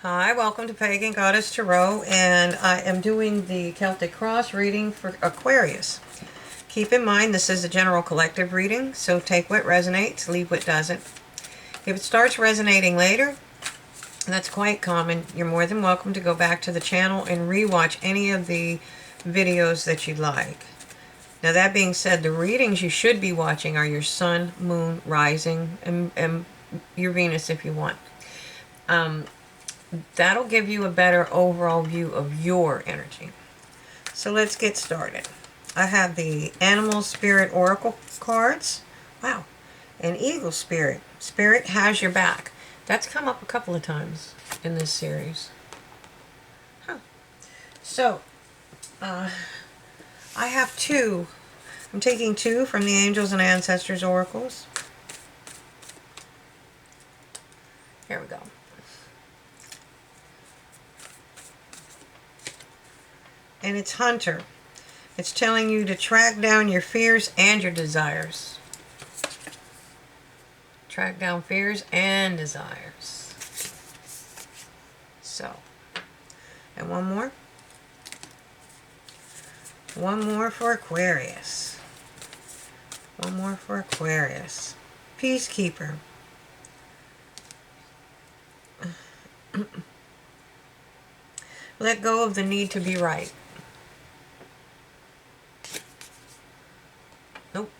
Hi, welcome to Pagan Goddess Tarot, and I am doing the Celtic Cross reading for Aquarius. Keep in mind this is a general collective reading, so take what resonates, leave what doesn't. If it starts resonating later, that's quite common. You're more than welcome to go back to the channel and rewatch any of the videos that you'd like. Now that being said, the readings you should be watching are your Sun, Moon, Rising, and your Venus if you want. That'll give you a better overall view of your energy. So let's get started. I have the Animal Spirit Oracle cards. Wow. And Eagle Spirit. Spirit has your back. That's come up a couple of times in this series. Huh. So, I have two. I'm taking two from the Angels and Ancestors Oracles. Here we go. And it's Hunter. It's telling you to track down your fears and your desires. Track down fears and desires. So, and one more. One more for Aquarius. One more for Aquarius. Peacekeeper. Let go of the need to be right. Nope.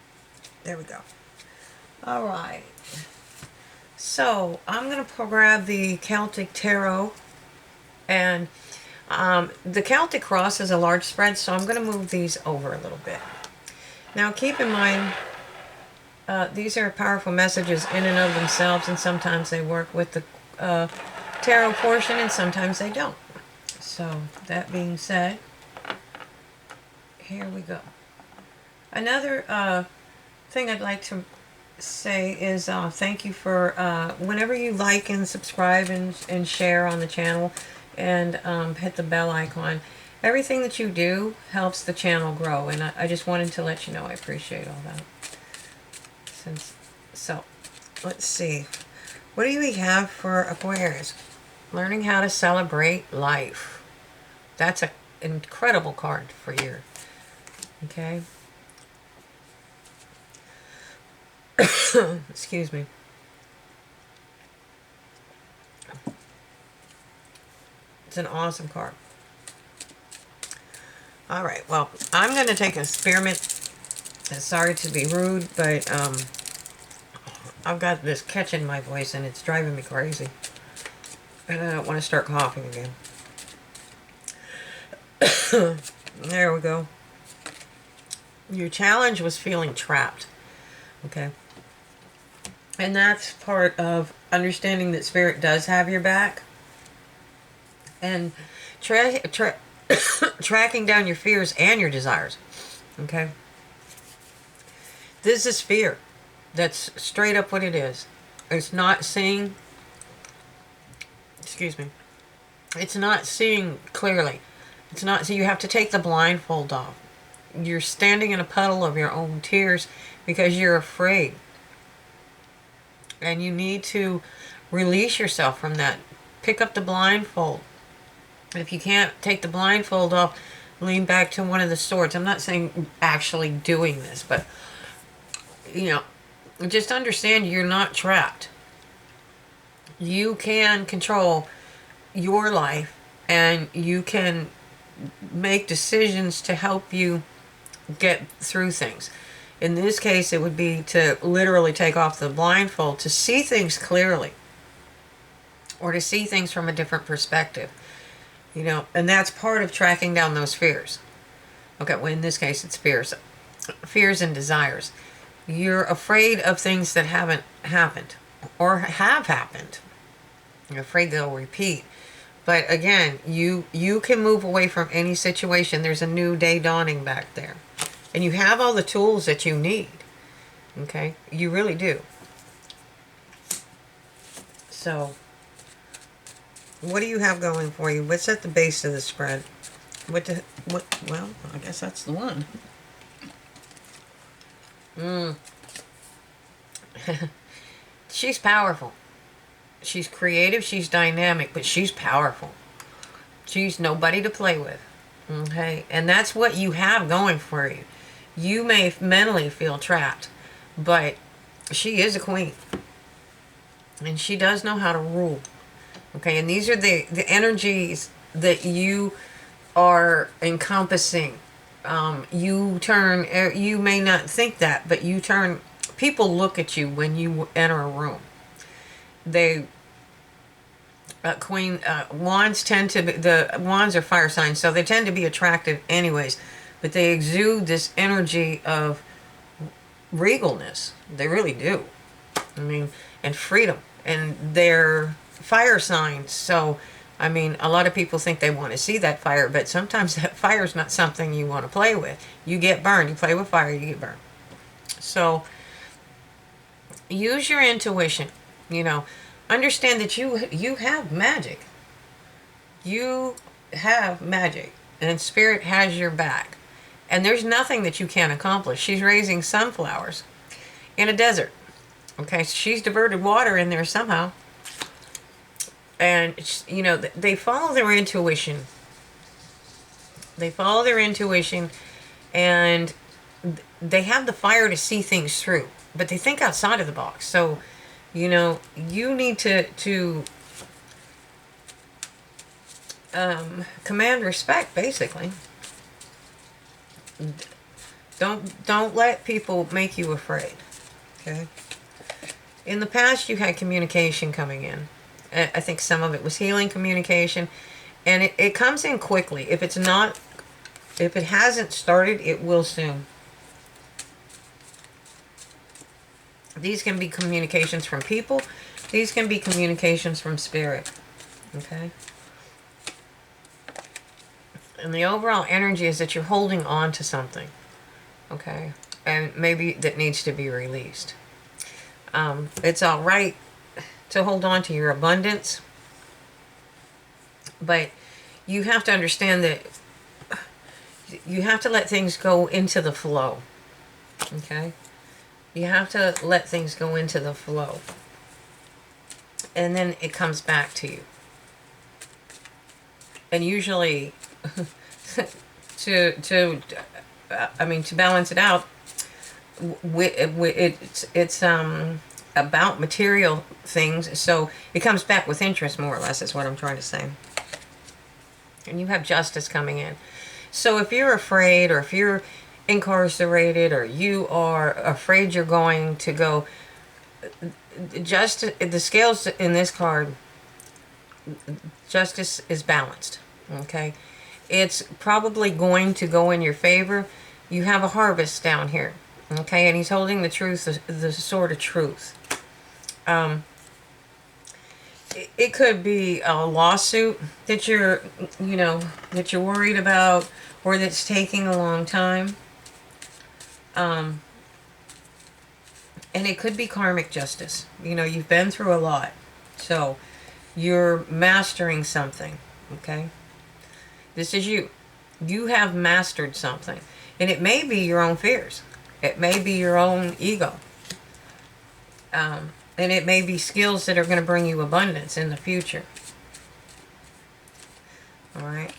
There we go. All right. So I'm going to grab the Celtic Tarot, and the Celtic Cross is a large spread, so I'm going to move these over a little bit. Now keep in mind, these are powerful messages in and of themselves, and sometimes they work with the tarot portion and sometimes they don't. So that being said, here we go. Another thing I'd like to say is thank you for whenever you like and subscribe and share on the channel and hit the bell icon. Everything that you do helps the channel grow, and I just wanted to let you know I appreciate all that. So let's see. What do we have for Aquarius? Learning how to celebrate life. That's an incredible card for you. Okay. Excuse me. It's an awesome card. All right. Well, I'm going to take a spearmint. Sorry to be rude, but I've got this catch in my voice and it's driving me crazy. And I don't want to start coughing again. There we go. Your challenge was feeling trapped. Okay. And that's part of understanding that Spirit does have your back. And tracking down your fears and your desires. Okay. This is fear. That's straight up what it is. It's not seeing, excuse me, it's not seeing clearly. It's not, so you have to take the blindfold off. You're standing in a puddle of your own tears because you're afraid. And you need to release yourself from that. Pick up the blindfold. If you can't take the blindfold off, lean back to one of the swords. I'm not saying actually doing this, but, you know, just understand you're not trapped. You can control your life, and you can make decisions to help you get through things. In this case, it would be to literally take off the blindfold to see things clearly, or to see things from a different perspective. You know, and that's part of tracking down those fears. Okay, well, in this case, it's fears. Fears and desires. You're afraid of things that haven't happened or have happened. You're afraid they'll repeat. But again, you can move away from any situation. There's a new day dawning back there. And you have all the tools that you need. Okay? You really do. So, what do you have going for you? What's at the base of the spread? Well, I guess that's the one. She's powerful. She's creative, she's dynamic, but she's powerful. She's nobody to play with. Okay? And that's what you have going for you. You may mentally feel trapped, but she is a queen. And she does know how to rule. Okay? And these are the energies that you are encompassing. You may not think that, but people look at you when you enter a room. They wands tend to be, the wands are fire signs, so they tend to be attractive anyways, but they exude this energy of regalness. They really do. I mean, and freedom. And they're fire signs, so I mean, a lot of people think they want to see that fire, but sometimes that fire is not something you want to play with. You get burned. You play with fire, you get burned. So use your intuition. Understand that you have magic. You have magic, and spirit has your back. And there's nothing that you can't accomplish. She's raising sunflowers in a desert. Okay, she's diverted water in there somehow. And, they follow their intuition. They follow their intuition, and they have the fire to see things through. But they think outside of the box. So, you need to command respect, basically. Don't let people make you afraid. Okay? In the past, you had communication coming in. I think some of it was healing communication, and it comes in quickly. If it hasn't started, it will soon. These can be communications from people. These can be communications from spirit. Okay? And the overall energy is that you're holding on to something. Okay? And maybe that needs to be released. It's all right to hold on to your abundance, but you have to understand that you have to let things go into the flow. Okay? You have to let things go into the flow, and then it comes back to you. And usually to balance it out, it's about material things, so it comes back with interest, more or less, is what I'm trying to say. And you have justice coming in. So if you're afraid, or if you're incarcerated, or you are afraid you're going to go, the scales in this card, justice is balanced. Okay? It's probably going to go in your favor. You have a harvest down here. Okay? And he's holding the truth, the sword of truth. It could be a lawsuit that you're worried about, or that's taking a long time. And it could be karmic justice. You've been through a lot. So you're mastering something. Okay? This is you. You have mastered something. And it may be your own fears. It may be your own ego. And it may be skills that are going to bring you abundance in the future. Alright?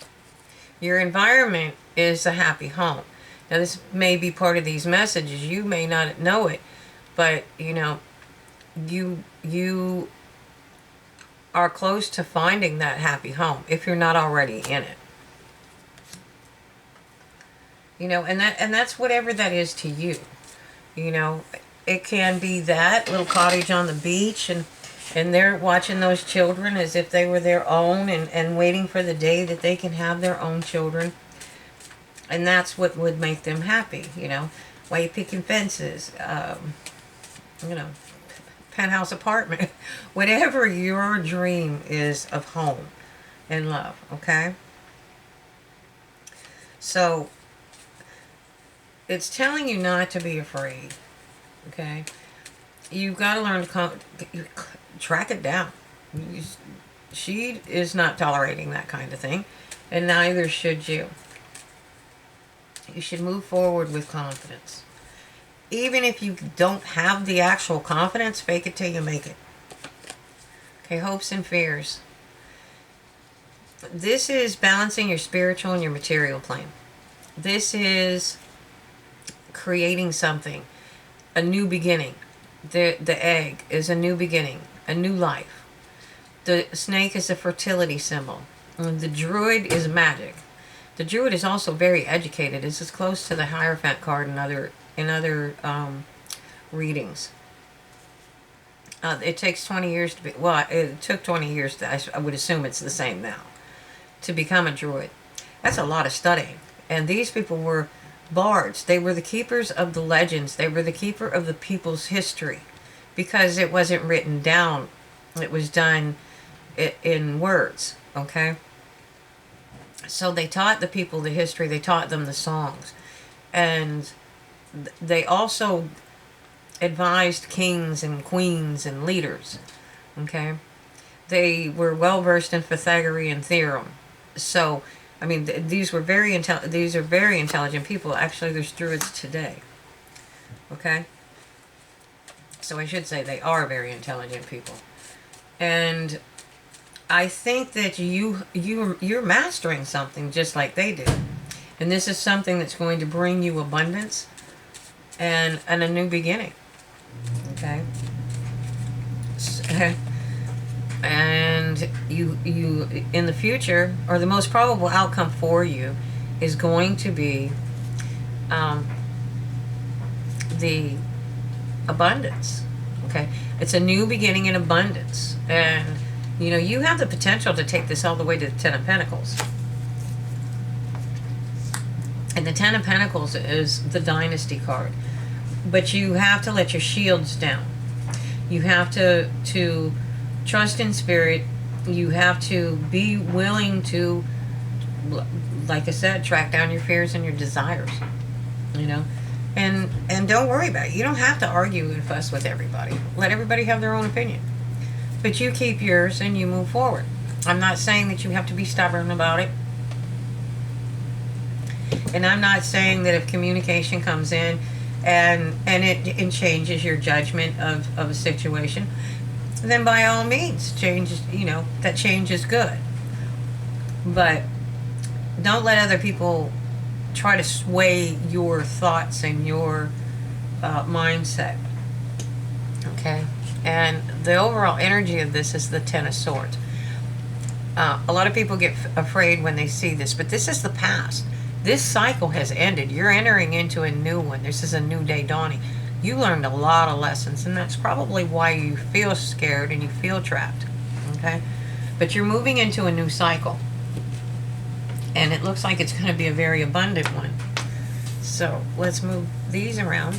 Your environment is a happy home. Now, this may be part of these messages. You may not know it, but, you are close to finding that happy home if you're not already in it. And that's whatever that is to you. It can be that little cottage on the beach, and they're watching those children as if they were their own, and waiting for the day that they can have their own children. And that's what would make them happy, While you're picking fences, penthouse apartment, whatever your dream is of home and love, okay? So it's telling you not to be afraid. Okay, you've got to learn to track it down. She is not tolerating that kind of thing, and neither should you. You should move forward with confidence. Even if you don't have the actual confidence, fake it till you make it. Okay, hopes and fears. This is balancing your spiritual and your material plane. This is creating something, a new beginning. The egg is a new beginning, a new life. The snake is a fertility symbol. And the druid is magic. The druid is also very educated. This is close to the Hierophant card in other readings. It takes 20 years to be, well, it took 20 years to, I would assume it's the same now, to become a druid. That's a lot of studying. And these people were bards. They were the keepers of the legends. They were the keeper of the people's history, because it wasn't written down. It was done in words, okay? So they taught the people the history. They taught them the songs. And they also advised kings and queens and leaders, okay? They were well versed in Pythagorean theorem. So, I mean, these are very intelligent people. Actually, there's druids today, okay? So I should say they are very intelligent people. And I think that you're mastering something just like they did. And this is something that's going to bring you abundance and a new beginning. Okay? And you in the future, or the most probable outcome for you, is going to be the abundance. Okay? It's a new beginning in abundance. And you know, you have the potential to take this all the way to the Ten of Pentacles. And the Ten of Pentacles is the Dynasty card. But you have to let your shields down. You have to trust in spirit. You have to be willing to, like I said, track down your fears and your desires. You know? And don't worry about it. You don't have to argue and fuss with everybody. Let everybody have their own opinion. But you keep yours and you move forward. I'm not saying that you have to be stubborn about it. And I'm not saying that if communication comes in and it changes your judgment of a situation, then by all means, that change is good. But don't let other people try to sway your thoughts and your mindset. Okay? And the overall energy of this is the Ten of Swords. A lot of people get afraid when they see this, but this is the past. This cycle has ended. You're entering into a new one. This is a new day dawning. You learned a lot of lessons, and that's probably why you feel scared and you feel trapped. Okay? But you're moving into a new cycle. And it looks like it's going to be a very abundant one. So let's move these around.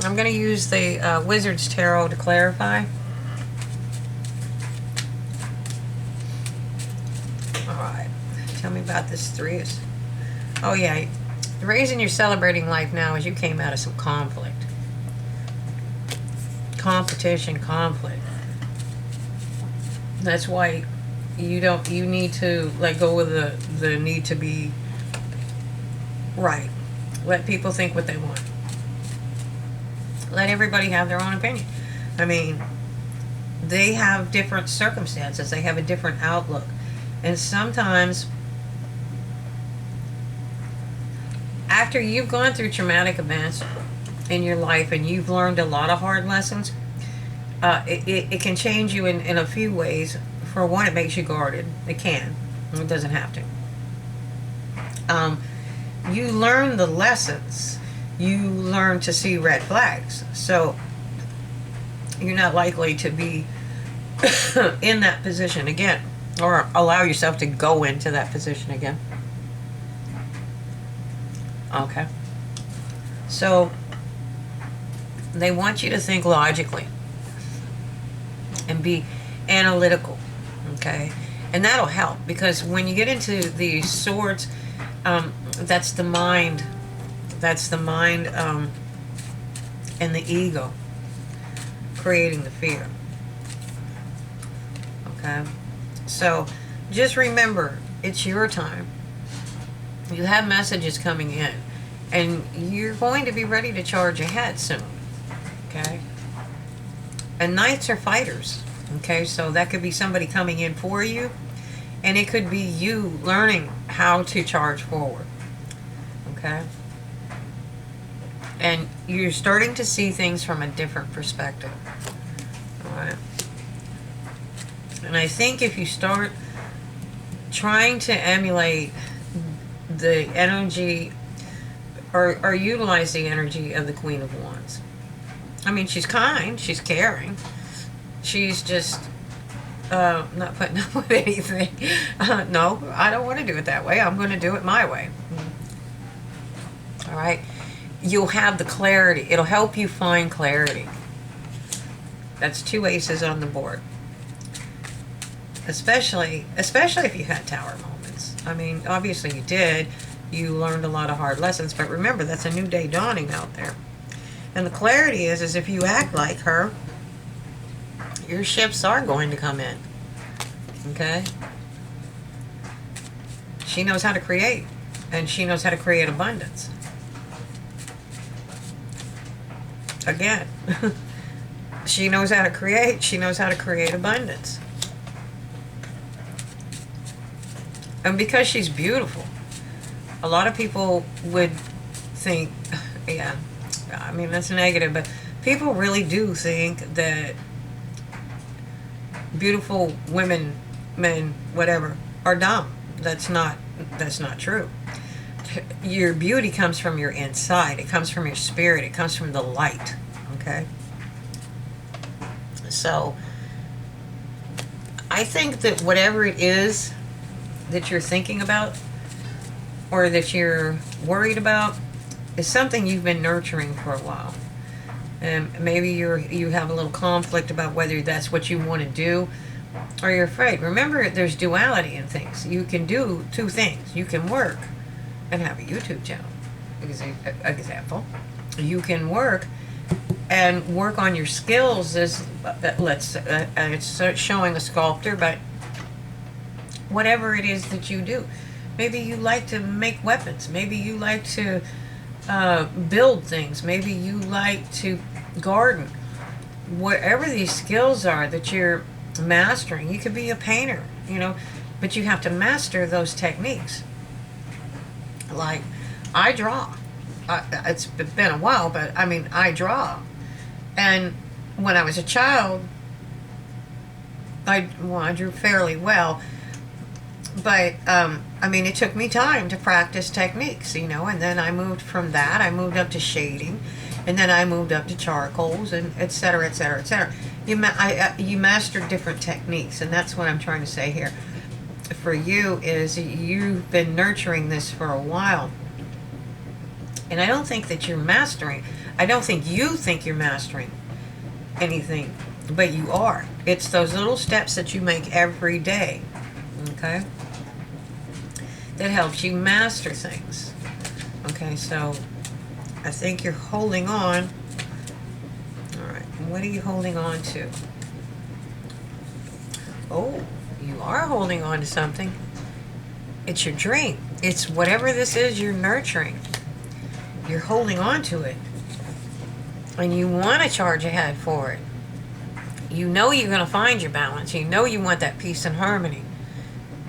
I'm going to use the Wizard's Tarot to clarify. Alright. Tell me about this Three. Oh yeah. The reason you're celebrating life now is you came out of some conflict. Competition, conflict. That's why you need to let go of the need to be right. Let people think what they want. Let everybody have their own opinion. I mean, they have different circumstances. They have a different outlook. And sometimes, after you've gone through traumatic events in your life and you've learned a lot of hard lessons, it can change you in a few ways. For one, it makes you guarded. It can. It doesn't have to. You learn the lessons. You learn to see red flags. So you're not likely to be in that position again, or allow yourself to go into that position again. Okay. So they want you to think logically and be analytical. Okay. And that'll help, because when you get into the swords, that's the mind. That's the mind and the ego creating the fear. Okay? So just remember, it's your time. You have messages coming in, and you're going to be ready to charge ahead soon. Okay? And knights are fighters. Okay, so that could be somebody coming in for you, and it could be you learning how to charge forward. Okay, and you're starting to see things from a different perspective. All right, and I think if you start trying to emulate the energy or utilize the energy of the Queen of Wands. I mean, she's kind, she's caring, she's just not putting up with anything. No, I don't want to do it that way. I'm going to do it my way. All right. You'll have the clarity. It'll help you find clarity. That's 2 aces on the board. Especially if you had tower moments. I mean, obviously you did. You learned a lot of hard lessons, but remember, that's a new day dawning out there. And the clarity is if you act like her, your ships are going to come in. Okay? She knows how to create, and she knows how to create abundance. Again, she knows how to create, she knows how to create abundance. And because she's beautiful, a lot of people would think, yeah, I mean, that's negative, but people really do think that beautiful women, men, whatever, are dumb. That's not true. Your beauty comes from your inside. It comes from your spirit. It comes from the light. Okay? So, I think that whatever it is that you're thinking about or that you're worried about is something you've been nurturing for a while. And maybe you have a little conflict about whether that's what you want to do or you're afraid. Remember, there's duality in things. You can do 2 things. You can work and have a YouTube channel. Example. You can work and work on your skills as, it's showing a sculptor, but whatever it is that you do. Maybe you like to make weapons. Maybe you like to build things. Maybe you like to garden. Whatever these skills are that you're mastering, you could be a painter, but you have to master those techniques. Like, I draw. It's been a while, but I mean, I draw. And when I was a child, I drew fairly well. But, I mean, it took me time to practice techniques, and then I moved from that, I moved up to shading, and then I moved up to charcoals, and et cetera, et cetera, et cetera. You master different techniques, and that's what I'm trying to say here. For you is you've been nurturing this for a while. And I don't think that you're mastering. I don't think you think you're mastering anything, but you are. It's those little steps that you make every day, okay, that helps you master things. Okay, so I think you're holding on. All right, what are you holding on to? Oh, you are holding on to something. It's your dream. It's whatever this is you're nurturing. You're holding on to it. And you want to charge ahead for it. You know you're going to find your balance. You know you want that peace and harmony.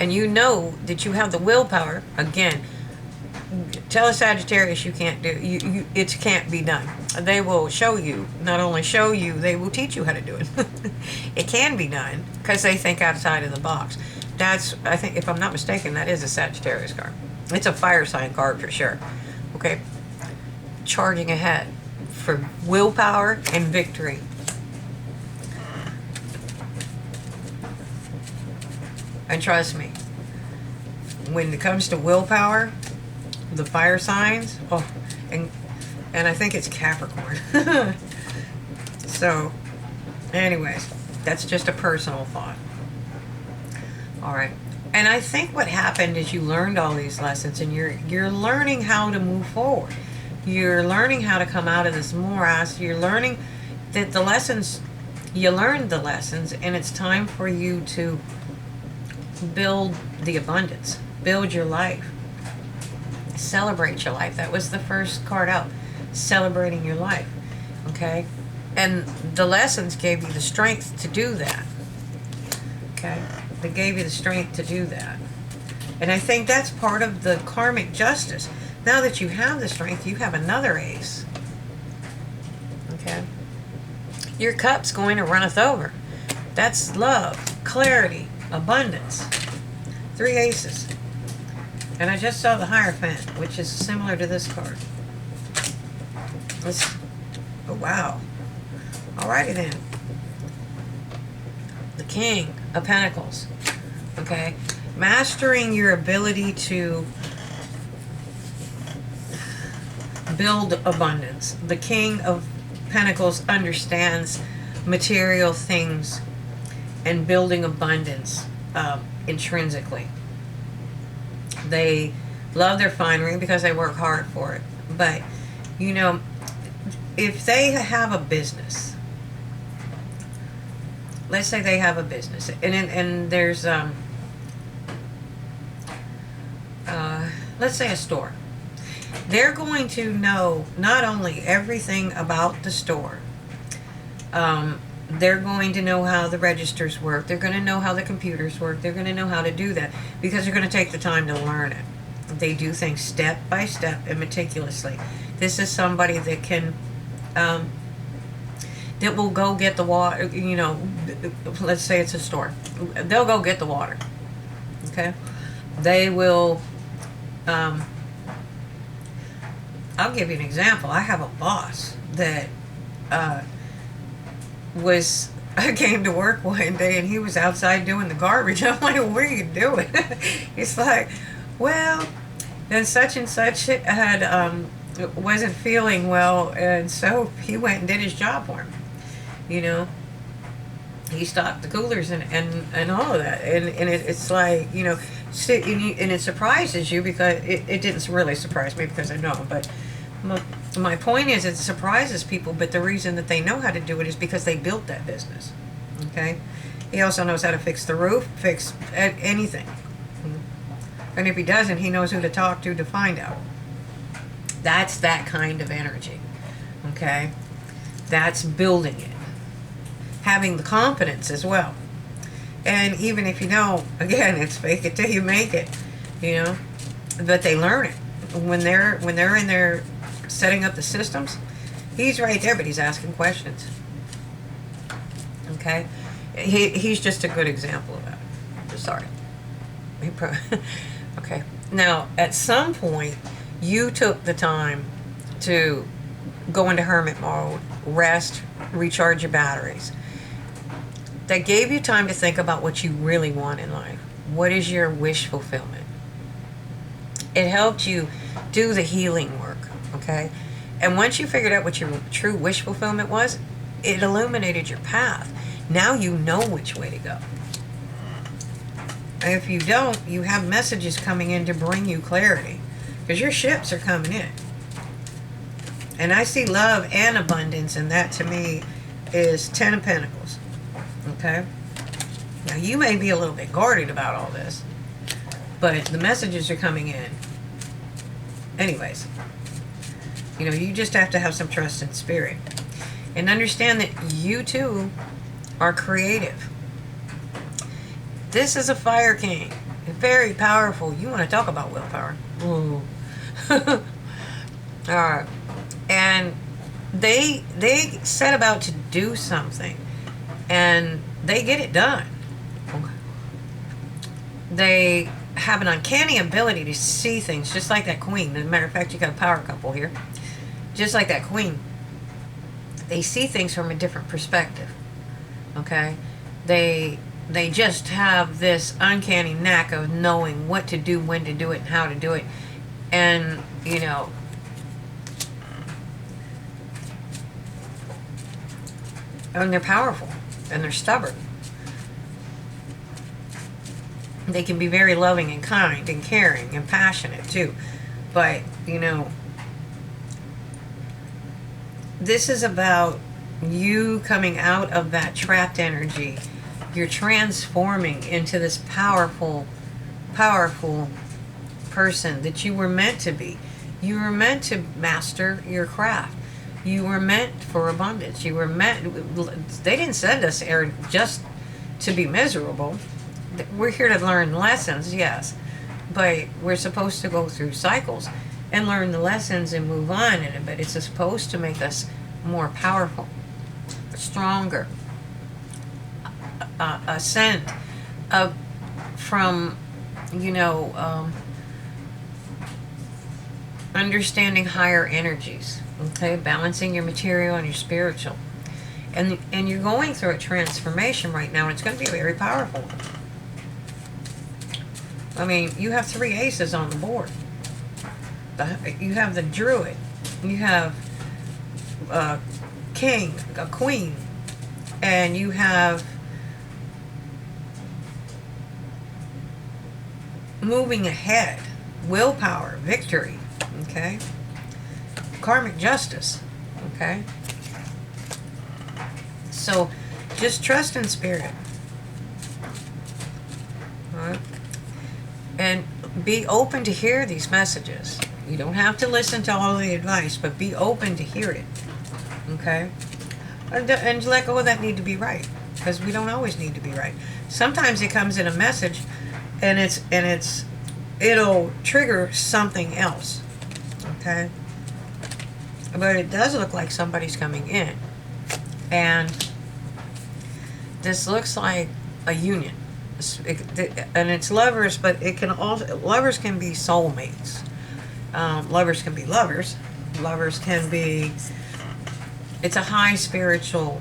And you know that you have the willpower. Again, tell a Sagittarius you can't do. It can't be done. They will show you. Not only show you, they will teach you how to do it. It can be done because they think outside of the box. That's, I think, if I'm not mistaken, that is a Sagittarius card. It's a fire sign card for sure. Okay? Charging ahead for willpower and victory. And trust me, when it comes to willpower, the fire signs, and I think it's Capricorn. So, anyways, that's just a personal thought. All right. And I think what happened is you learned all these lessons, and you're learning how to move forward. You're learning how to come out of this morass. You're learning that you learned the lessons, and it's time for you to build the abundance. Build your life. Celebrate your life. That was the first card out. Celebrating your life. Okay? And the lessons gave you the strength to do that. Okay? They gave you the strength to do that. And I think that's part of the karmic justice. Now that you have the strength, you have another ace. Okay? Your cup's going to runneth over. That's love, clarity, abundance. 3 aces. And I just saw the Hierophant, which is similar to this card. Oh, wow. Alrighty then. The King of Pentacles. Okay? Mastering your ability to build abundance. The King of Pentacles understands material things and building abundance intrinsically. They love their finery because they work hard for it. But, you know, if they have a business, let's say they have a business, and there's, let's say a store. They're going to know not only everything about the store, they're going to know how the registers work. They're going to know how the computers work. They're going to know how to do that because they're going to take the time to learn it. They do things step by step and meticulously. This is somebody that can, that will go get the water, you know, let's say it's a store. They'll go get the water. Okay? They will, I'll give you an example. I have a boss that, I came to work one day and he was outside doing the garbage. I'm like, what are you doing? He's like, well, and such had wasn't feeling well, and so he went and did his job for him. You know, he stocked the coolers and all of that, and it's like, you know, and it surprises you because it didn't really surprise me because I know, but my point is, it surprises people, but the reason that they know how to do it is because they built that business. Okay? He also knows how to fix the roof, fix anything. And if he doesn't, he knows who to talk to find out. That's that kind of energy. Okay? That's building it. Having the confidence as well. And even if you know, again, it's fake it till you make it. You know? But they learn it. When they're in there setting up the systems, he's right there, but he's asking questions. Okay? He's just a good example of that. Sorry. Okay. Now, at some point, you took the time to go into hermit mode, rest, recharge your batteries. That gave you time to think about what you really want in life. What is your wish fulfillment? It helped you do the healing work, okay? And once you figured out what your true wish fulfillment was, it illuminated your path. Now you know which way to go. And if you don't, you have messages coming in to bring you clarity, because your ships are coming in. And I see love and abundance, and that to me is 10 of Pentacles, okay? Now you may be a little bit guarded about all this, but the messages are coming in. Anyways, you know, you just have to have some trust in spirit. And understand that you too are creative. This is a fire king. Very powerful. You want to talk about willpower. Ooh. Alright. And they set about to do something. And they get it done. They have an uncanny ability to see things, just like that queen. As a matter of fact, you got a power couple here. Just like that queen. They see things from a different perspective. Okay? They just have this uncanny knack of knowing what to do, when to do it, and how to do it. And, you know, and they're powerful. And they're stubborn. They can be very loving and kind and caring and passionate too. But, you know, this is about you coming out of that trapped energy. You're transforming into this powerful, powerful person that you were meant to be. You were meant to master your craft. You were meant for abundance. You were meant... They didn't send us here just to be miserable. we're here to learn lessons, yes, but we're supposed to go through cycles and learn the lessons and move on in it. But it's supposed to make us more powerful, stronger, ascend from, understanding higher energies. Okay, balancing your material and your spiritual, and you're going through a transformation right now. And it's going to be very powerful. I mean, you have 3 aces on the board. You have the druid, you have a king, a queen, and you have moving ahead, willpower, victory, okay? Karmic justice, okay? So just trust in spirit. All right? And be open to hear these messages. You don't have to listen to all the advice, but be open to hear it. Okay? And let go of that need to be right. Because we don't always need to be right. Sometimes it comes in a message and it'll trigger something else. Okay? But it does look like somebody's coming in. And this looks like a union. And it's lovers, but it can also, lovers can be soulmates. Lovers can be lovers. Lovers can be, it's a high spiritual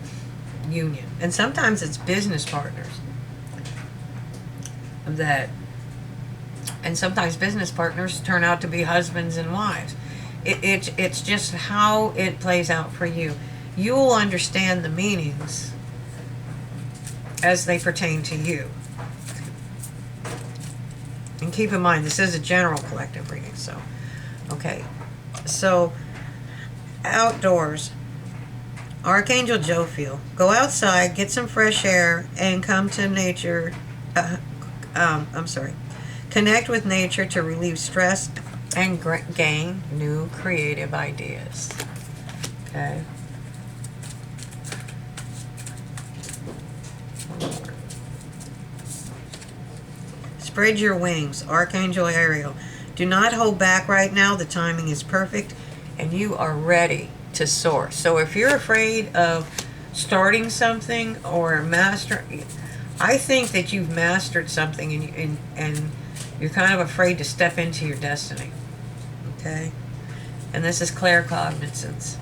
union. And sometimes it's business partners. And sometimes business partners turn out to be husbands and wives. It's just how it plays out for you. You will understand the meanings as they pertain to you. And keep in mind, this is a general collective reading, so, okay. So, outdoors, Archangel Jophiel, go outside, get some fresh air, and come to nature, connect with nature to relieve stress and gain new creative ideas, okay. Spread your wings, Archangel Ariel. Do not hold back right now. The timing is perfect, and you are ready to soar. So if you're afraid of starting something or mastering, I think that you've mastered something, and you're kind of afraid to step into your destiny. Okay? And this is claircognizance.